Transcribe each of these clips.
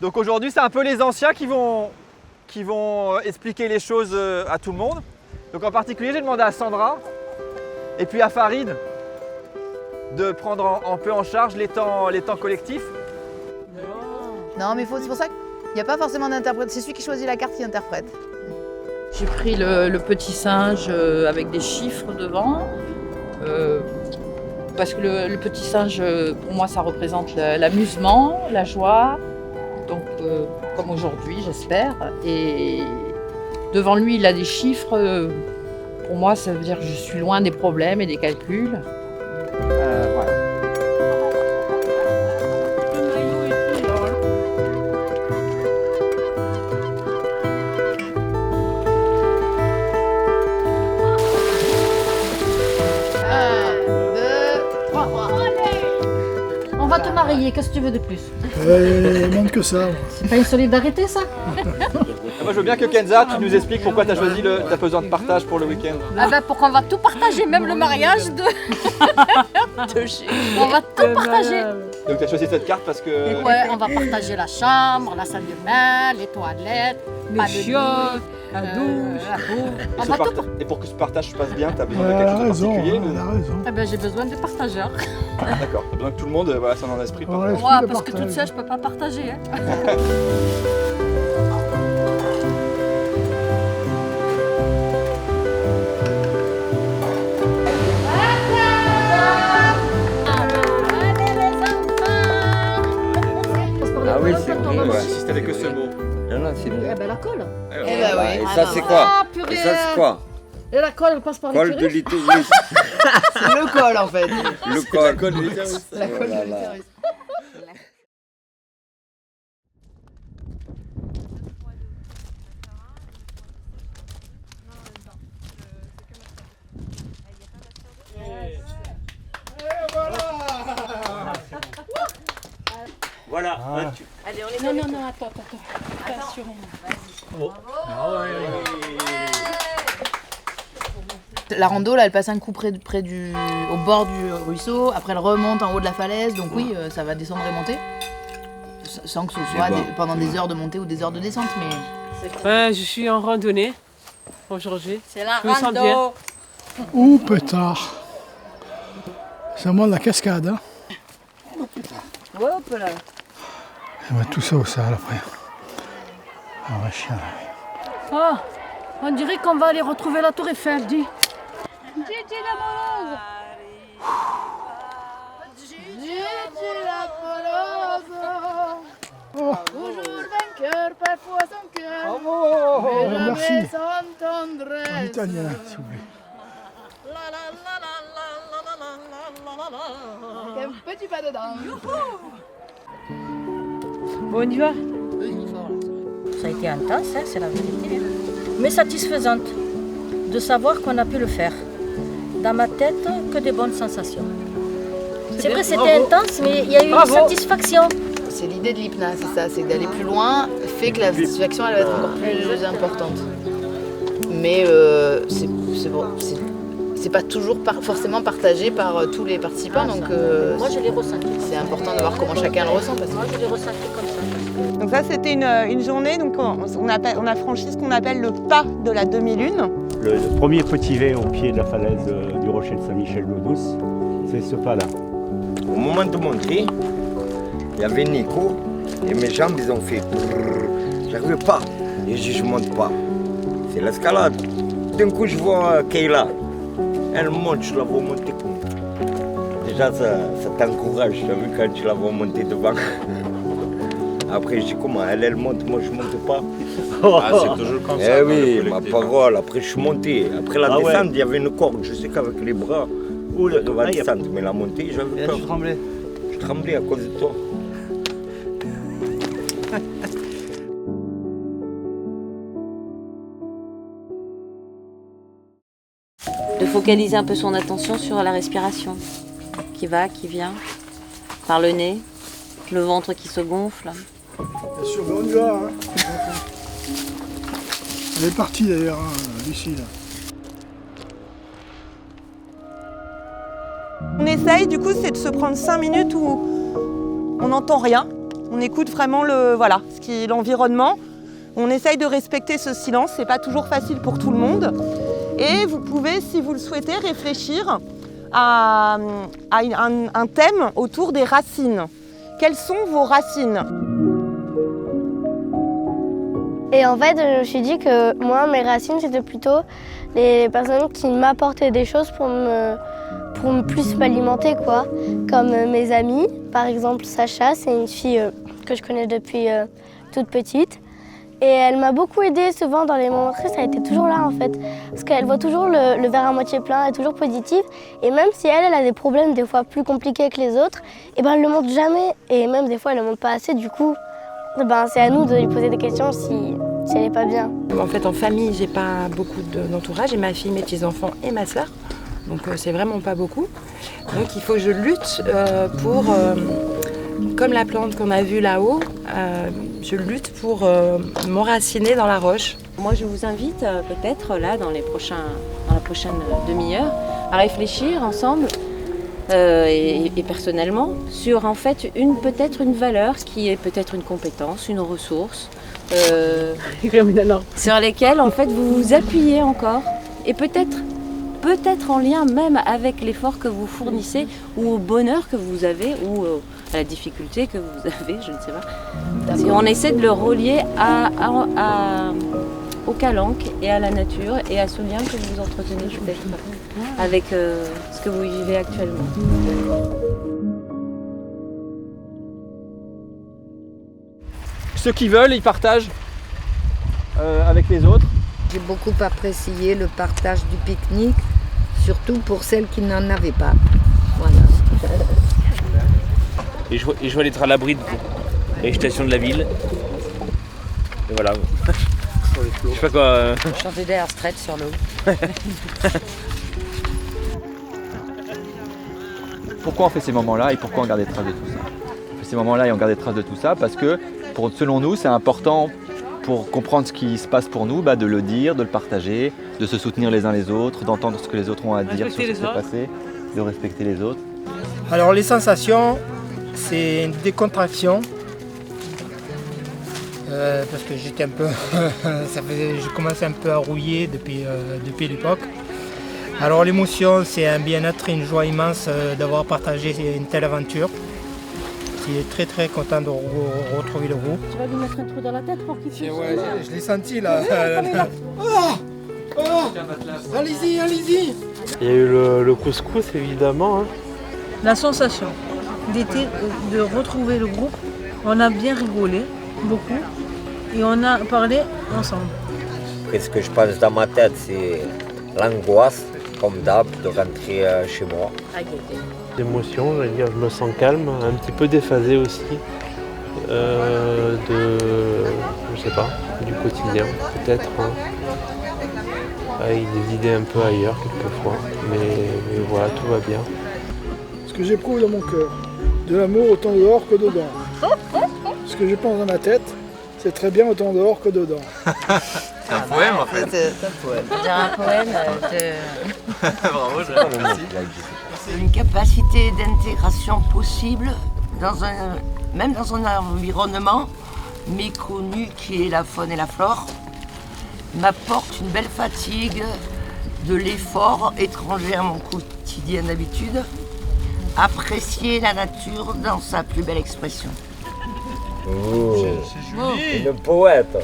Donc aujourd'hui, c'est un peu les anciens qui vont expliquer les choses à tout le monde. Donc en particulier, j'ai demandé à Sandra et puis à Farid de prendre un peu en charge les temps collectifs. Non, mais c'est pour ça qu'il n'y a pas forcément d'interprète. C'est celui qui choisit la carte qui interprète. J'ai pris le petit singe avec des chiffres devant. Parce que le petit singe, pour moi, ça représente l'amusement, la joie. Donc, comme aujourd'hui, j'espère. Et devant lui, il a des chiffres. Pour moi, ça veut dire que je suis loin des problèmes et des calculs. Voilà. On va te marier, qu'est-ce que tu veux de plus? Même que ça. C'est pas une solidarité, ça? Moi, je veux bien que Kenza, tu nous expliques pourquoi tu as choisi ta besoin de partage pour le week-end. Ah ben, pour qu'on va tout partager, même le mariage de... On va tout partager. Donc tu as choisi cette carte parce que... Ouais, on va partager la chambre, la salle de bain, les toilettes, Les chiottes, la douche. On va tout... Et pour que ce partage se passe bien, tu as besoin de Elle quelque a chose de raison, particulier elle a raison. Eh ben, j'ai besoin de partageurs. D'accord, tu as besoin que tout le monde soit dans l'esprit. Ouais. Ouais, Esprit de parce que partage. toute seule, je peux pas partager. Hein. Ah oui, c'est vrai, ouais. Si c'était que ce mot. Non, non, c'est Eh bon. ben, la colle. Eh ben oui. Et ça, c'est quoi? Ah, Et purée. ça, c'est quoi? Et la colle, elle passe par les Col de curisses. l'utérus. C'est le col en fait. Le col. La colle Oh de là là. l'utérus. Voilà. Non, attends. Attention. La rando, là, elle passe un coup au bord du ruisseau. Après, elle remonte en haut de la falaise. Donc oui, ça va descendre et monter. Sans que ce soit bon. pendant des heures de montée ou des heures de descente. Mais Ouais, je suis en randonnée aujourd'hui. C'est la Je me sens bien. rando. Ou pétard. Ça monte la cascade, hein. Hop là. On va tout ça au sale après. On va chier. Oh, on dirait qu'on va aller retrouver la tour Eiffel, dis. Gigi l'amoureuse. Gigi l'amoureuse. Toujours vainqueur, parfois son cœur. Oh, Mais merci. jamais sans tendresse. En italien, s'il vous plaît. un petit pas dedans. Bon, on y va? Ça a été intense, hein, c'est la vérité. Mais satisfaisante de savoir qu'on a pu le faire. Dans ma tête, que des bonnes sensations. C'est vrai, c'était intense, mais il y a eu une satisfaction. C'est l'idée de l'hypna, c'est ça, c'est d'aller plus loin, fait que la satisfaction elle va être encore plus importante. Mais c'est pas toujours forcément partagé par tous les participants, donc Moi, je l'ai ressenti. c'est important de voir comment chacun le ressent. Parce que... Moi, je l'ai ressenti comme ça. Donc ça, c'était une journée, donc on a franchi ce qu'on appelle le pas de la demi-lune. Le premier petit V au pied de la falaise du rocher de Saint-Michel-d'Eau-Douce, c'est ce pas-là. Au moment de monter, il y avait Nico et mes jambes, ils ont fait. J'arrivais pas. Et je monte pas. C'est l'escalade. D'un coup, je vois Kayla. Elle monte, je la vois monter. Déjà, ça t'encourage. Tu as vu quand tu la vois monter devant. Après, je dis comment elle monte, moi je monte pas. C'est toujours comme ça. Eh oui, ma parole. Après, je suis monté. Après la Ah ouais. descente, il y avait une corde. Je sais qu'avec les bras, on va descendre. Mais la montée, j'avais peur. Tu tremblais. Je tremblais à cause de toi. De focaliser un peu son attention sur la respiration, qui va, qui vient, par le nez, le ventre qui se gonfle. Bien sûr, on y va. Hein. Elle est partie d'ailleurs, hein, Lucie. Là. On essaye, du coup, c'est de se prendre 5 minutes où on n'entend rien. On écoute vraiment l'environnement. On essaye de respecter ce silence, c'est pas toujours facile pour tout le monde. Et vous pouvez, si vous le souhaitez, réfléchir à un thème autour des racines. Quelles sont vos racines ? Et en fait, je me suis dit que moi, mes racines, c'était plutôt les personnes qui m'apportaient des choses pour plus m'alimenter, quoi. Comme mes amis, par exemple Sacha, c'est une fille que je connais depuis toute petite. Et elle m'a beaucoup aidée souvent dans les moments tristes, elle était toujours là en fait. Parce qu'elle voit toujours le verre à moitié plein, elle est toujours positive. Et même si elle a des problèmes des fois plus compliqués que les autres, et ben elle ne le montre jamais. Et même des fois elle ne le montre pas assez, du coup, c'est à nous de lui poser des questions si elle n'est pas bien. En fait en famille, j'ai pas beaucoup d'entourage, j'ai ma fille, mes petits-enfants et ma sœur. Donc c'est vraiment pas beaucoup. Donc il faut que je lutte pour... Comme la plante qu'on a vue là-haut, je lutte pour m'enraciner dans la roche. Moi, je vous invite peut-être là dans la prochaine demi-heure à réfléchir ensemble et personnellement sur en fait peut-être une valeur qui est peut-être une compétence, une ressource sur lesquelles en fait vous vous appuyez encore et peut-être en lien même avec l'effort que vous fournissez ou au bonheur que vous avez ou à la difficulté que vous avez, je ne sais pas. Et on essaie de le relier au calanque et à la nature et à ce lien que vous entretenez peut-être avec ce que vous vivez actuellement. Ceux qui veulent, ils partagent avec les autres. J'ai beaucoup apprécié le partage du pique-nique, surtout pour celles qui n'en avaient pas. Voilà. Et je vois être à l'abri de la végétation de la ville. Et voilà. Je sais pas quoi. Chanter des air straight sur l'eau. Pourquoi on fait ces moments-là et pourquoi on garde des traces de tout ça ? On fait ces moments-là et on garde des traces de tout ça parce que, selon nous, c'est important pour comprendre ce qui se passe pour nous, de le dire, de le partager, de se soutenir les uns les autres, d'entendre ce que les autres ont à dire sur ce qui s'est passé, de respecter les autres. Alors les sensations, c'est une décontraction. Parce que j'étais un peu, je commençais un peu à rouiller depuis l'époque. Alors l'émotion, c'est un bien-être et une joie immense d'avoir partagé une telle aventure. Je suis très très content de retrouver le groupe. Tu vas lui mettre un trou dans la tête pour qu'il puisse... Ouais, je l'ai senti là. Allez-y, allez-y. Il y a eu le couscous évidemment. Hein. La sensation de retrouver le groupe, on a bien rigolé, beaucoup, et on a parlé ensemble. Et ce que je pense dans ma tête, c'est l'angoisse, comme d'hab, de rentrer chez moi. D'émotion, je me sens calme, un petit peu déphasé aussi du quotidien peut-être, hein. Avec des idées un peu ailleurs quelquefois, mais voilà, tout va bien. Ce que j'éprouve dans mon cœur, de l'amour autant dehors que dedans. Ce que je pense dans ma tête, c'est très bien autant dehors que dedans. C'est un poème en fait. C'est un poème. On dirait un poème. Bravo, merci. Une capacité d'intégration possible même dans un environnement méconnu qui est la faune et la flore, m'apporte une belle fatigue de l'effort étranger à mon quotidien d'habitude, apprécier la nature dans sa plus belle expression. Oh, le poète.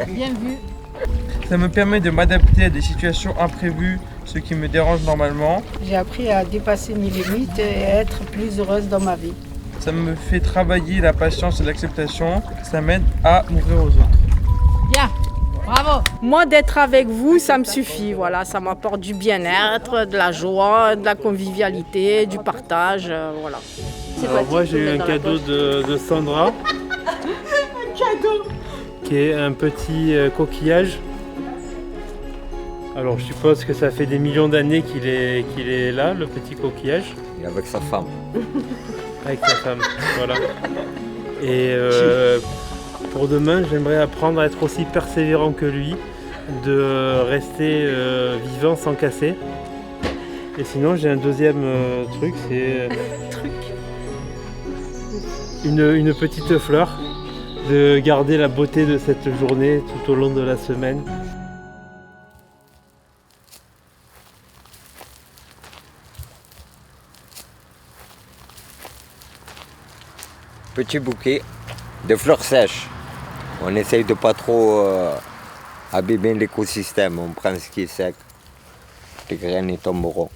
Bien vu. Ça me permet de m'adapter à des situations imprévues, ce qui me dérange normalement. J'ai appris à dépasser mes limites et à être plus heureuse dans ma vie. Ça me fait travailler la patience et l'acceptation. Ça m'aide à m'ouvrir aux autres. Bien, bravo. Moi, d'être avec vous, ça me suffit. Voilà, ça m'apporte du bien-être, de la joie, de la convivialité, du partage. Voilà. Alors moi, j'ai eu un cadeau de Sandra. Un cadeau. Qui est un petit coquillage. Alors je suppose que ça fait des millions d'années qu'il est là, le petit coquillage. Et avec sa femme. Avec sa femme, voilà. Et pour demain, j'aimerais apprendre à être aussi persévérant que lui, de rester vivant sans casser. Et sinon, j'ai un deuxième truc, c'est... une petite fleur, de garder la beauté de cette journée tout au long de la semaine. Petit bouquet de fleurs sèches. On essaye de pas trop abîmer l'écosystème. On prend ce qui est sec. Les graines y tomberont.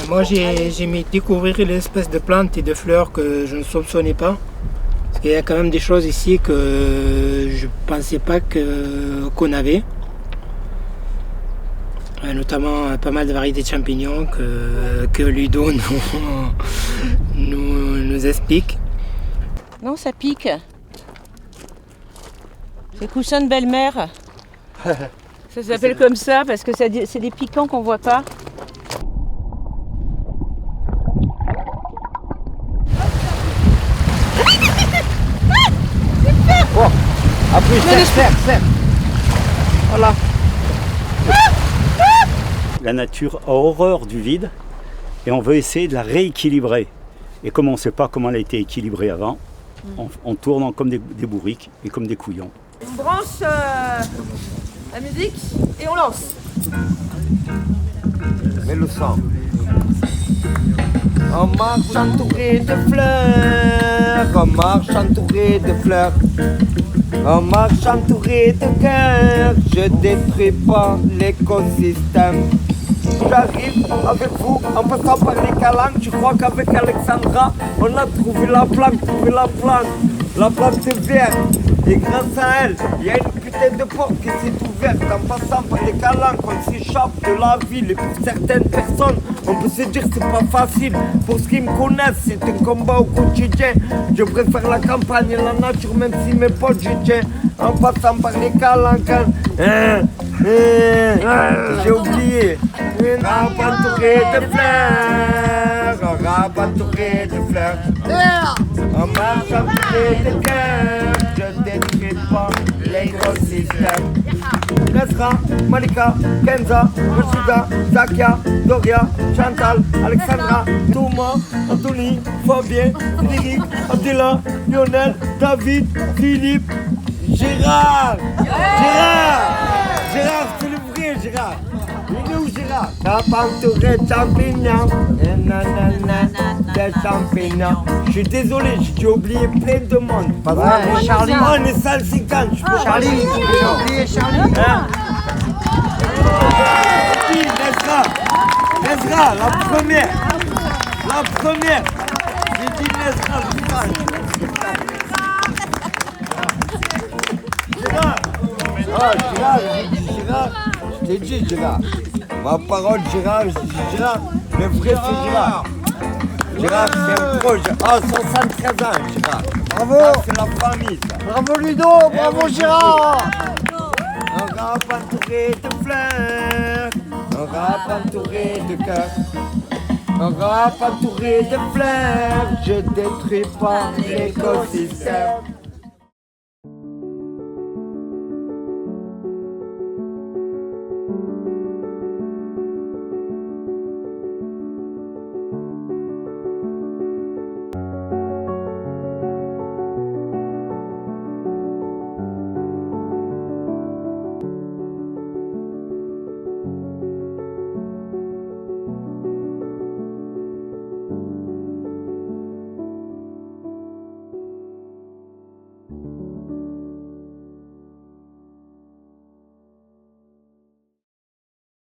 Moi, j'ai aimé découvrir l'espèce de plantes et de fleurs que je ne soupçonnais pas. Parce qu'il y a quand même des choses ici que je ne pensais pas qu'on avait. Notamment pas mal de variétés de champignons que Ludo nous explique. Non, ça pique. C'est coussin de belle-mère. Ça s'appelle comme ça parce que c'est des piquants qu'on voit pas. Oh, après, serre. Voilà. La nature a horreur du vide et on veut essayer de la rééquilibrer. Et comme on ne sait pas comment elle a été équilibrée avant, on tourne comme des bourriques et comme des couillons. On branche la musique et on lance. Mets le sang. On marche entouré de fleurs, on marche entouré de fleurs. On marche entouré de cœurs, je détruis pas l'écosystème. J'arrive avec vous en passant par les calanques. Je crois qu'avec Alexandra, on a trouvé la plante, la plante verte. Et grâce à elle, il y a une putain de porte qui s'est ouverte. En passant par les calanques, on s'échappe de la ville. Et pour certaines personnes, on peut se dire que c'est pas facile. Pour ceux qui me connaissent, c'est un combat au quotidien. Je préfère la campagne et la nature, même si mes potes j'y tiens. En passant par les calanques, j'ai oublié. Un rap entouré de fleurs, un rap entouré de fleurs. On marche entouré de cœurs, je détruis pas l'écosystème. Nesra, Malika, Kenza, Rashida, Zakia, Doria, Chantal, Alexandra, Thomas, Anthony, Fabien, Frédéric, Abdella, Lionel, David, Philippe, Gérard, c'est le vrai Gérard. Il est où Gérard? T'as pas entouré de champignons, des champignons. Je suis désolé, j'ai oublié plein de monde. Ouais, Charlie. On est 150, je peux Charlie, j'ai oublié Charlie. Nesra, la première. J'ai dit Nesra, Gérard, je t'ai dit Gérard. Ma parole Gérard, je dis Gérard, le vrai c'est Gérard. Gérard c'est un proche, 73 ans Gérard. Bravo. Ça, c'est la famille ça. Bravo Ludo, bravo Gérard. Un rap entouré de fleurs, un rap entouré de cœurs. Un rap entouré de fleurs, je détruis pas l'écosystème.